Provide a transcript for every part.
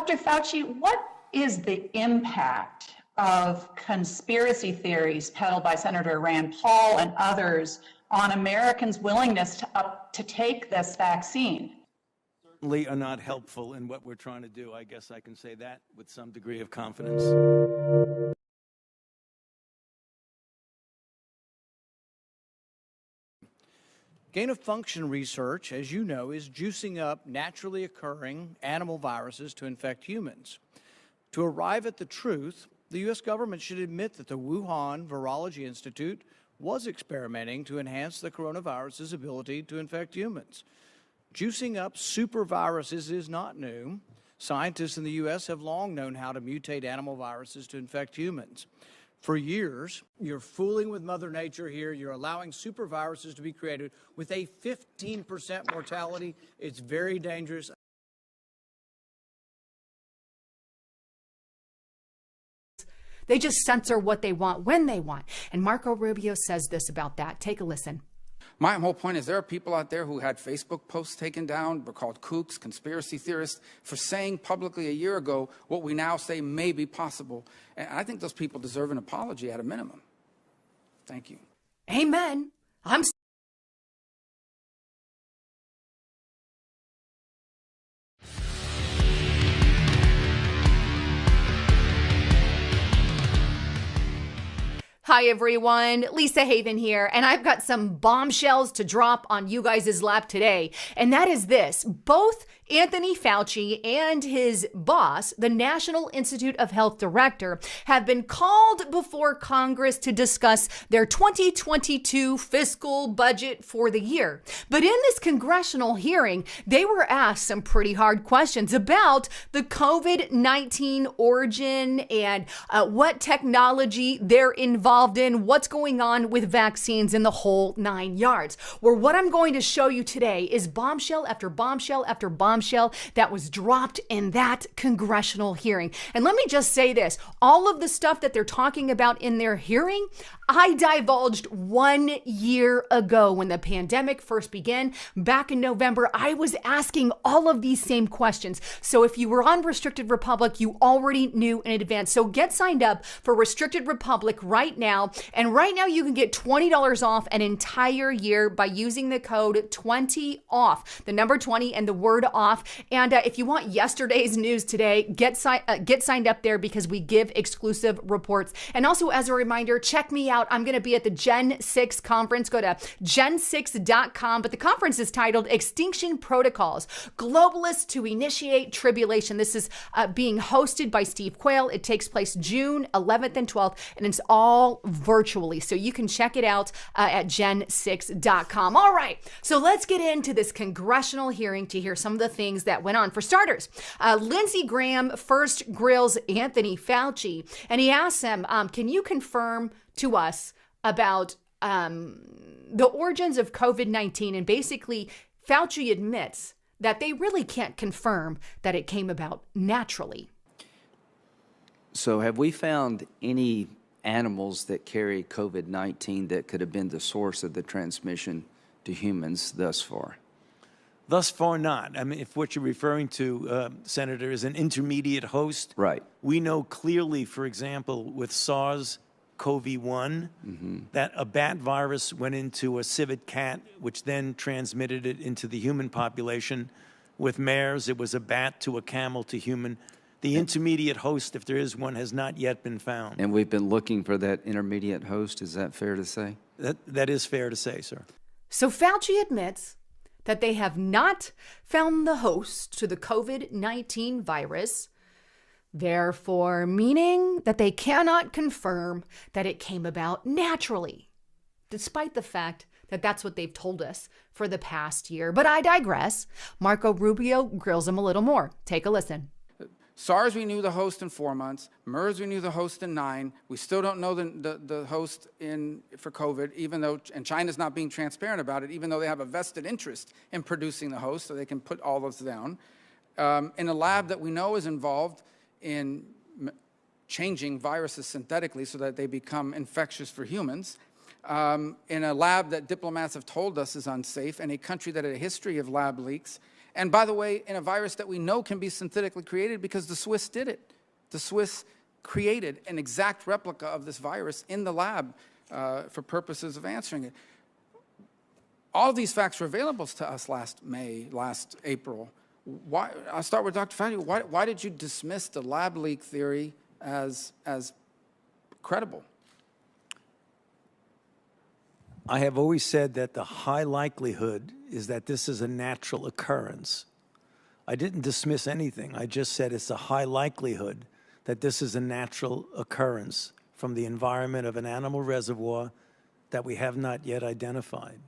Dr. Fauci, what is the impact of conspiracy theories peddled by Senator Rand Paul and others on Americans' willingness to take this vaccine? Certainly are not helpful in what we're trying to do. I guess I can say that with some degree of confidence. Gain-of-function research, as you know, is juicing up naturally occurring animal viruses to infect humans. To arrive at the truth, the U.S. government should admit that the Wuhan Virology Institute was experimenting to enhance the coronavirus's ability to infect humans. Juicing up superviruses is not new. Scientists in the U.S. have long known how to mutate animal viruses to infect humans. For years, you're fooling with Mother Nature here. You're allowing superviruses to be created with a 15% mortality. It's very dangerous. They just censor what they want when they want. And Marco Rubio says this about that. Take a listen. My whole point is there are people out there who had Facebook posts taken down, were called kooks, conspiracy theorists, for saying publicly a year ago what we now say may be possible. And I think those people deserve an apology at a minimum. Thank you. Amen. Hi everyone, Lisa Haven here, and I've got some bombshells to drop on you guys' lap today. And that is this: both Anthony Fauci and his boss, the National Institute of Health director, have been called before Congress to discuss their 2022 fiscal budget for the year. But in this congressional hearing, they were asked some pretty hard questions about the COVID-19 origin and what technology they're involved in, what's going on with vaccines in the whole 9 yards. Well, what I'm going to show you today is bombshell after bombshell after bombshell that was dropped in that congressional hearing. And let me just say this, all of the stuff that they're talking about in their hearing, I divulged 1 year ago when the pandemic first began. Back in November, I was asking all of these same questions. So if you were on Restricted Republic, you already knew in advance. So get signed up for Restricted Republic right now. And right now you can get $20 off an entire year by using the code 20OFF, the number 20 and the word off. And if you want yesterday's news today, get signed up there because we give exclusive reports. And also, as a reminder, check me out. I'm going to be at the Gen 6 conference. Go to gen6.com. But the conference is titled Extinction Protocols, Globalists to Initiate Tribulation. This is being hosted by Steve Quayle. It takes place June 11th and 12th, and it's all virtually. So you can check it out at gen6.com. All right, so let's get into this congressional hearing to hear some of the things that went on. For starters, Lindsey Graham first grills Anthony Fauci, and he asks him, can you confirm to us about the origins of COVID-19? And basically, Fauci admits that they really can't confirm that it came about naturally. So have we found any animals that carry COVID-19 that could have been the source of the transmission to humans thus far? Thus far, not. I mean, if what you're referring to, Senator, is an intermediate host, right? We know clearly, for example, with SARS-CoV-1, that a bat virus went into a civet cat, which then transmitted it into the human population. With MERS, it was a bat to a camel to human. The intermediate host, if there is one, has not yet been found. And we've been looking for that intermediate host. Is that fair to say? That is fair to say, sir. So Fauci admits that they have not found the host to the COVID-19 virus, therefore meaning that they cannot confirm that it came about naturally, despite the fact that that's what they've told us for the past year. But I digress. Marco Rubio grills him a little more. Take a listen. SARS, we knew the host in 4 months. MERS, we knew the host in 9. We still don't know the host for COVID, even though, and China's not being transparent about it, even though they have a vested interest in producing the host, so they can put all those down. In a lab that we know is involved in changing viruses synthetically so that they become infectious for humans. In a lab that diplomats have told us is unsafe, and a country that had a history of lab leaks, And by the way, in a virus that we know can be synthetically created because the Swiss did it. The Swiss created an exact replica of this virus in the lab for purposes of answering it. All these facts were available to us last April. Why? I'll start with Dr. Fauci. Why did you dismiss the lab leak theory as credible? I have always said that the high likelihood is that this is a natural occurrence. I didn't dismiss anything. I just said it's a high likelihood that this is a natural occurrence from the environment of an animal reservoir that we have not yet identified.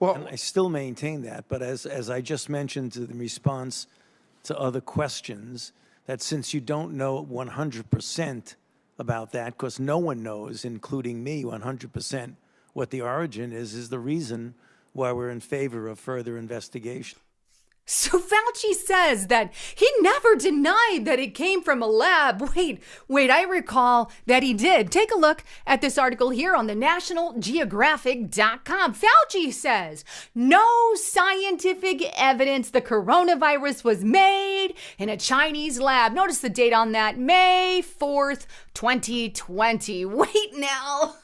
Well, and I still maintain that, but as I just mentioned in response to other questions, that since you don't know 100% about that, because no one knows, including me, 100% what the origin is the reason why we're in favor of further investigation. So Fauci says that he never denied that it came from a lab. Wait, I recall that he did. Take a look at this article here on the nationalgeographic.com. Fauci says no scientific evidence the coronavirus was made in a Chinese lab. Notice the date on that, May 4th, 2020. Wait now.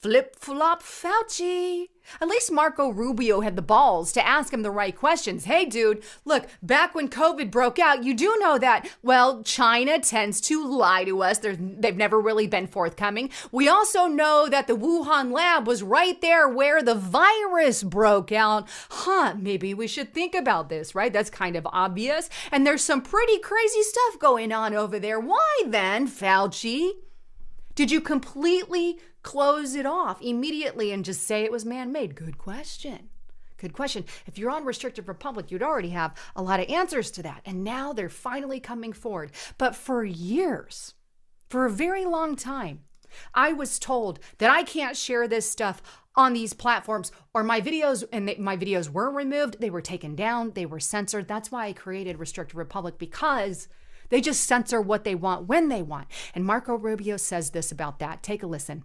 Flip-flop Fauci. At least Marco Rubio had the balls to ask him the right questions. Hey, dude, look, back when COVID broke out, you do know that, well, China tends to lie to us. They've never really been forthcoming. We also know that the Wuhan lab was right there where the virus broke out. Maybe we should think about this, right? That's kind of obvious. And there's some pretty crazy stuff going on over there. Why then, Fauci, did you completely close it off immediately and just say it was man-made? Good question. Good question. If you're on restrictive republic, you'd already have a lot of answers to that. And now they're finally coming forward. But for years, for a very long time, I was told that I can't share this stuff on these platforms or my videos, and my videos were removed. They were taken down. They were censored. That's why I created Restrictive Republic, because they just censor what they want when they want. And Marco Rubio says this about that. Take a listen.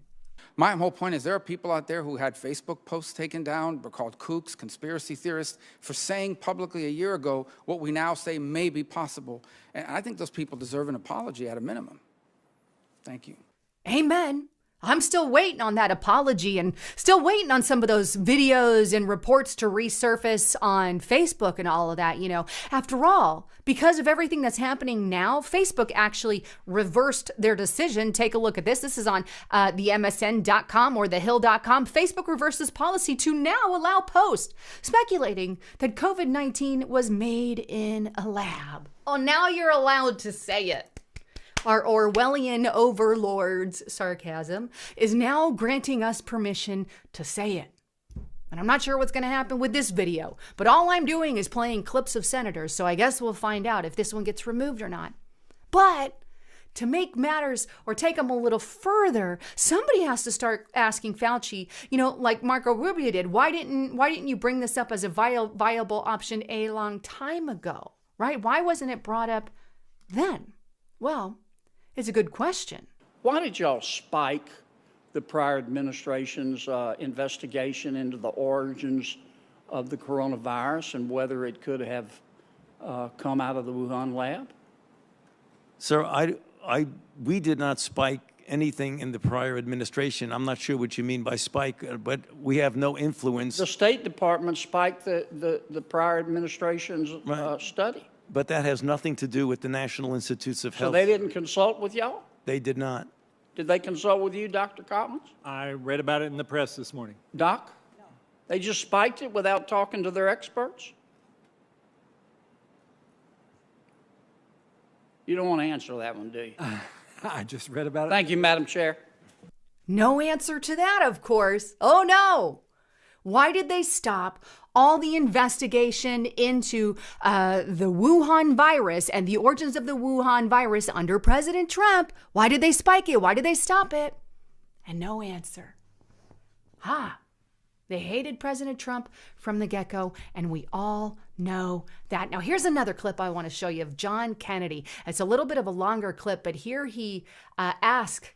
My whole point is there are people out there who had Facebook posts taken down, were called kooks, conspiracy theorists, for saying publicly a year ago what we now say may be possible. And I think those people deserve an apology at a minimum. Thank you. Amen. I'm still waiting on that apology and still waiting on some of those videos and reports to resurface on Facebook and all of that. You know, after all, because of everything that's happening now, Facebook actually reversed their decision. Take a look at this. This is on the MSN.com or thehill.com. Facebook reverses policy to now allow posts speculating that COVID-19 was made in a lab. Oh, now you're allowed to say it. Our Orwellian overlord's sarcasm is now granting us permission to say it. And I'm not sure what's going to happen with this video, but all I'm doing is playing clips of senators, so I guess we'll find out if this one gets removed or not. But to make matters or take them a little further, somebody has to start asking Fauci, you know, like Marco Rubio did, why didn't you bring this up as a viable option a long time ago, right? Why wasn't it brought up then? Well, it's a good question. Why did y'all spike the prior administration's investigation into the origins of the coronavirus and whether it could have come out of the Wuhan lab? Sir, we did not spike anything in the prior administration. I'm not sure what you mean by spike, but we have no influence. The State Department spiked the prior administration's study. But that has nothing to do with the National Institutes of Health. So they didn't consult with y'all? They did not. Did they consult with you, Dr. Collins? I read about it in the press this morning. Doc? No. They just spiked it without talking to their experts? You don't want to answer that one, do you? I just read about it. Thank you, Madam Chair. No answer to that, of course. Oh, no. Why did they stop all the investigation into the Wuhan virus and the origins of the Wuhan virus under President Trump? Why did they spike it? Why did they stop it? And no answer. They hated President Trump from the get-go, and we all know that. Now, here's another clip I want to show you of John Kennedy. It's a little bit of a longer clip, but here he asked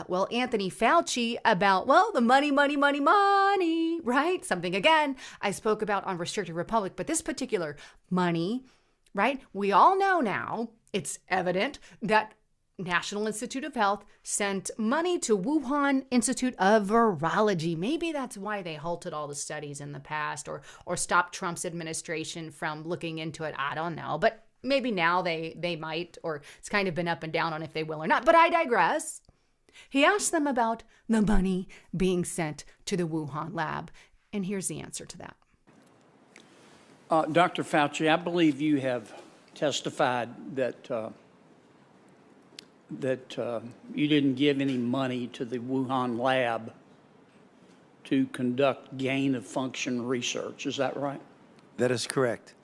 Well, Anthony Fauci about, the money, right? Something, again, I spoke about on Restricted Republic, but this particular money, right? We all know now, it's evident that National Institute of Health sent money to Wuhan Institute of Virology. Maybe that's why they halted all the studies in the past or stopped Trump's administration from looking into it. I don't know, but maybe now they might, or it's kind of been up and down on if they will or not, but I digress. He asked them about the money being sent to the Wuhan lab, and here's the answer to that. Dr. Fauci, I believe you have testified that you didn't give any money to the Wuhan lab to conduct gain-of-function research. Is that right? That is correct.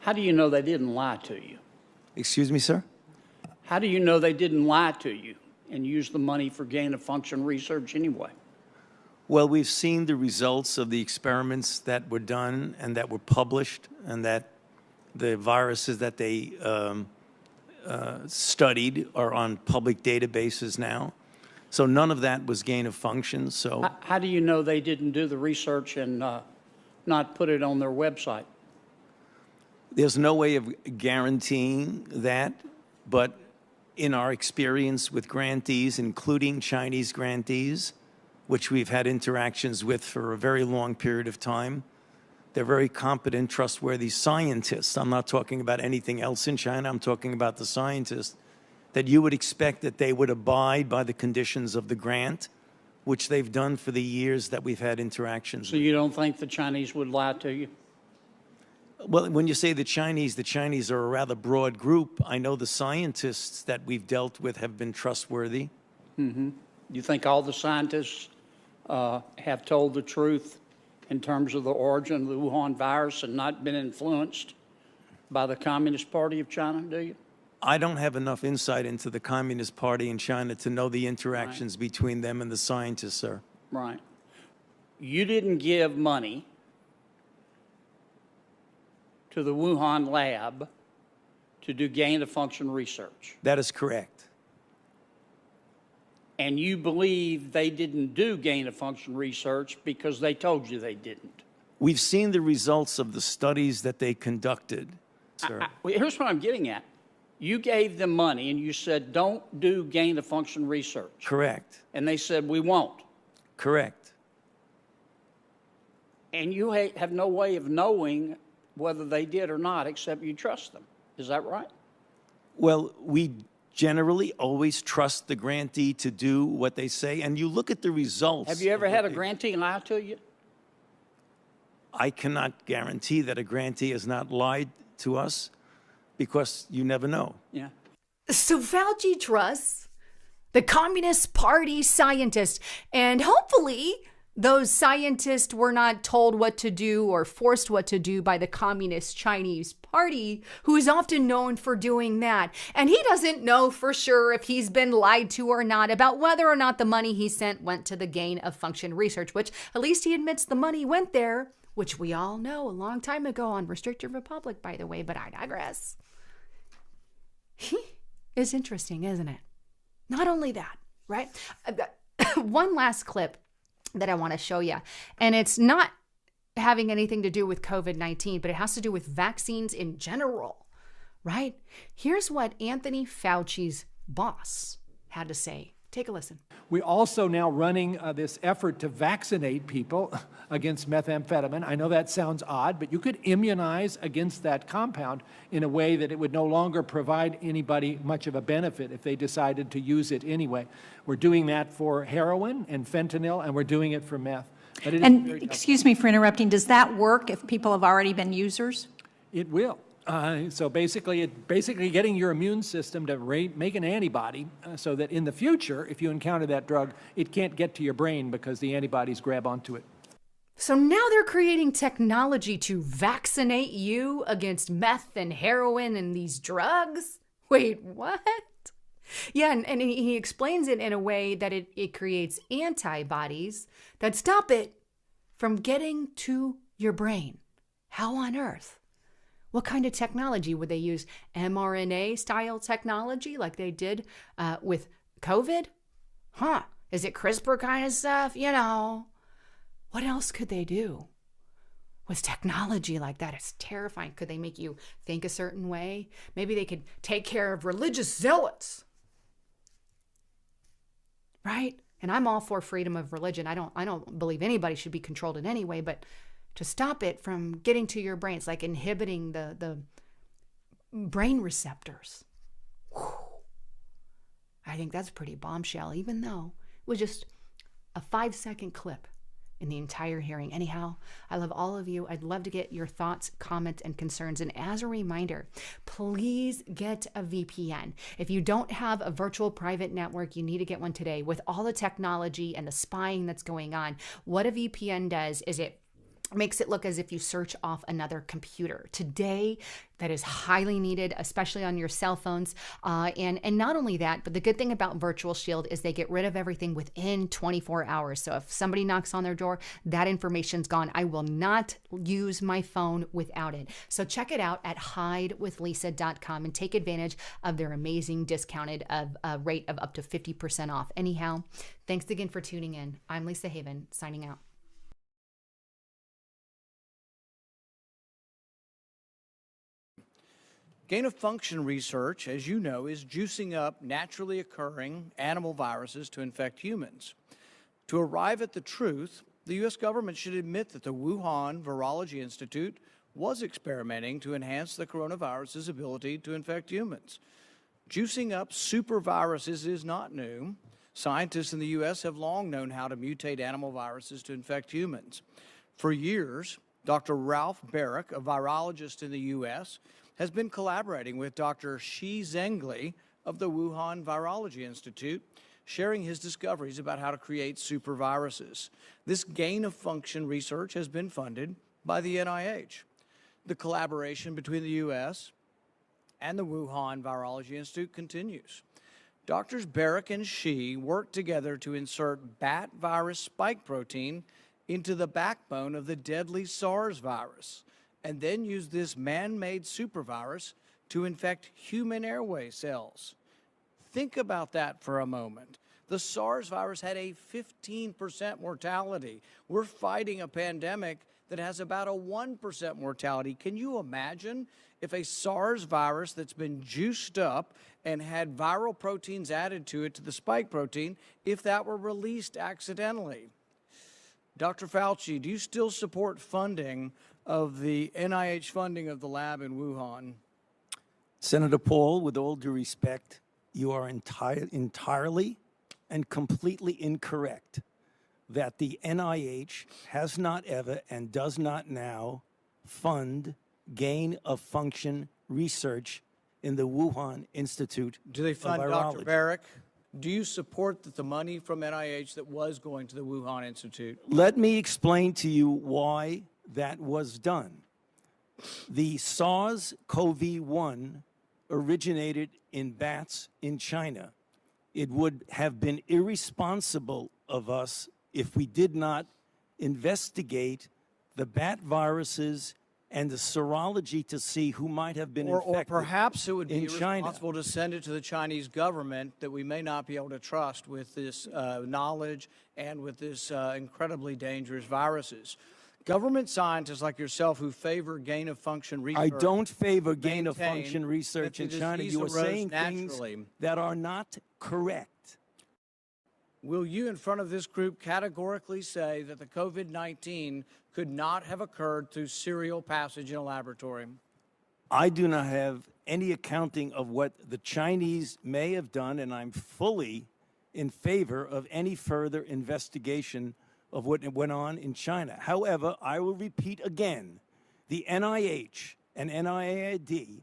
How do you know they didn't lie to you? Excuse me, sir? How do you know they didn't lie to you and use the money for gain-of-function research anyway? Well, we've seen the results of the experiments that were done and that were published, and that the viruses that they studied are on public databases now. So none of that was gain of function. So how do you know they didn't do the research and not put it on their website? there's no way of guaranteeing that, but in our experience with grantees, including Chinese grantees, which we've had interactions with for a very long period of time, they're very competent, trustworthy scientists. I'm not talking about anything else in China. I'm talking about the scientists, that you would expect that they would abide by the conditions of the grant, which they've done for the years that we've had interactions. So you don't think the Chinese would lie to you? Well, when you say the Chinese are a rather broad group. I know the scientists that we've dealt with have been trustworthy. Mm-hmm. You think all the scientists have told the truth in terms of the origin of the Wuhan virus and not been influenced by the Communist Party of China, do you? I don't have enough insight into the Communist Party in China to know the interactions between them and the scientists, sir. Right. You didn't give money to the Wuhan lab to do gain-of-function research. That is correct. And you believe they didn't do gain-of-function research because they told you they didn't. We've seen the results of the studies that they conducted, sir. Here's what I'm getting at. You gave them money and you said, don't do gain-of-function research. Correct. And they said, we won't. Correct. And you have no way of knowing whether they did or not, except you trust them. Is that right? Well, we generally always trust the grantee to do what they say, and you look at the results. Have you ever had a grantee lie to you? I cannot guarantee that a grantee has not lied to us, because you never know. Yeah. So Fauci trusts the Communist Party scientists, and hopefully those scientists were not told what to do or forced what to do by the Communist Chinese Party, who is often known for doing that. And he doesn't know for sure if he's been lied to or not about whether or not the money he sent went to the gain-of-function research, which at least he admits the money went there, which we all know a long time ago on Restricted Republic, by the way, but I digress. It's interesting, isn't it? Not only that, right? I've got one last clip that I want to show you. And it's not having anything to do with COVID-19, but it has to do with vaccines in general, right? Here's what Anthony Fauci's boss had to say. Take a listen. We're also now running this effort to vaccinate people against methamphetamine. I know that sounds odd, but you could immunize against that compound in a way that it would no longer provide anybody much of a benefit if they decided to use it anyway. We're doing that for heroin and fentanyl, and we're doing it for meth. But and excuse me for interrupting, does that work if people have already been users? It will. So basically getting your immune system to make an antibody so that in the future, if you encounter that drug, it can't get to your brain because the antibodies grab onto it. So now they're creating technology to vaccinate you against meth and heroin and these drugs? Wait, what? Yeah, and he explains it in a way that it creates antibodies that stop it from getting to your brain. How on earth? What kind of technology would they use? mRNA-style technology like they did with COVID? Huh. Is it CRISPR kind of stuff? You know. What else could they do? With technology like that, it's terrifying. Could they make you think a certain way? Maybe they could take care of religious zealots. Right? And I'm all for freedom of religion. I don't believe anybody should be controlled in any way, but to stop it from getting to your brain, it's like inhibiting the brain receptors. Whew. I think that's pretty bombshell, even though it was just a 5-second clip in the entire hearing. Anyhow, I love all of you. I'd love to get your thoughts, comments, and concerns. And as a reminder, please get a VPN. If you don't have a virtual private network, you need to get one today. With all the technology and the spying that's going on, what a VPN does is it makes it look as if you search off another computer. Today, that is highly needed, especially on your cell phones. And not only that, but the good thing about Virtual Shield is they get rid of everything within 24 hours. So if somebody knocks on their door, that information's gone. I will not use my phone without it. So check it out at hidewithlisa.com and take advantage of their amazing discounted rate of up to 50% off. Anyhow, thanks again for tuning in. I'm Lisa Haven, signing out. Gain-of-function research, as you know, is juicing up naturally occurring animal viruses to infect humans. To arrive at the truth, the U.S. government should admit that the Wuhan Virology Institute was experimenting to enhance the coronavirus's ability to infect humans. Juicing up superviruses is not new. Scientists in the U.S. have long known how to mutate animal viruses to infect humans. For years, Dr. Ralph Barak, a virologist in the U.S., has been collaborating with Dr. Shi Zhengli of the Wuhan Virology Institute, sharing his discoveries about how to create superviruses. This gain-of-function research has been funded by the NIH. The collaboration between the U.S. and the Wuhan Virology Institute continues. Doctors Barak and Shi worked together to insert bat virus spike protein into the backbone of the deadly SARS virus, and then use this man-made supervirus to infect human airway cells. Think about that for a moment. The SARS virus had a 15% mortality. We're fighting a pandemic that has about a 1% mortality. Can you imagine if a SARS virus that's been juiced up and had viral proteins added to it, to the spike protein, if that were released accidentally? Dr. Fauci, do you still support funding of the NIH funding of the lab in Wuhan? Senator Paul, with all due respect, you are entirely and completely incorrect that the NIH has not ever and does not now fund gain-of-function research in the Wuhan Institute Do they fund of Dr. Virology. Barak? Do you support that the money from NIH that was going to the Wuhan Institute? Let me explain to you why that was done. The SARS-CoV-1 originated in bats in China. It would have been irresponsible of us if we did not investigate the bat viruses and the serology to see who might have been infected. Or perhaps it would be China. irresponsible to send it to the Chinese government that we may not be able to trust with this knowledge and with this incredibly dangerous viruses. Government scientists like yourself who favor gain-of-function research. I don't favor gain-of-function research in that the China. disease You are arose saying naturally. things that are not correct. Will you, in front of this group, categorically say that the COVID-19 could not have occurred through serial passage in a laboratory? I do not have any accounting of what the Chinese may have done, and I'm fully in favor of any further investigation of what went on in China. However, I will repeat again, the NIH and NIAID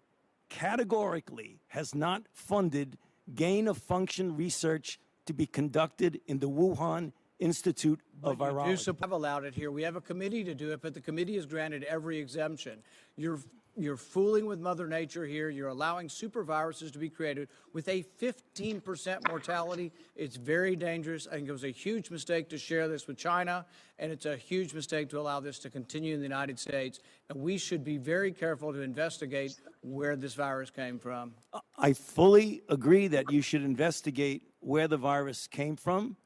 categorically has not funded gain-of-function research to be conducted in the Wuhan Institute of Virology. I've allowed it here. We have a committee to do it, but the committee has granted every exemption. Your You're fooling with Mother Nature here. You're allowing superviruses to be created with a 15% mortality. It's very dangerous. I think it was a huge mistake to share this with China, and it's a huge mistake to allow this to continue in the United States. And we should be very careful to investigate where this virus came from. I fully agree that you should investigate where the virus came from.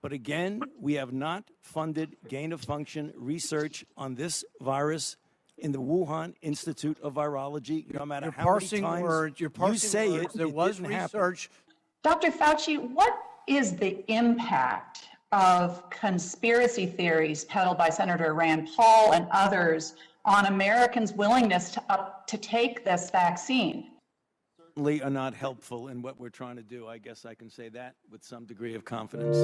But again, we have not funded gain-of-function research on this virus in the Wuhan Institute of Virology, no matter how many times you say it, There was didn't happen. research. Dr. Fauci, what is the impact of conspiracy theories peddled by Senator Rand Paul and others on Americans' willingness to take this vaccine? Certainly are not helpful in what we're trying to do. I guess I can say that with some degree of confidence.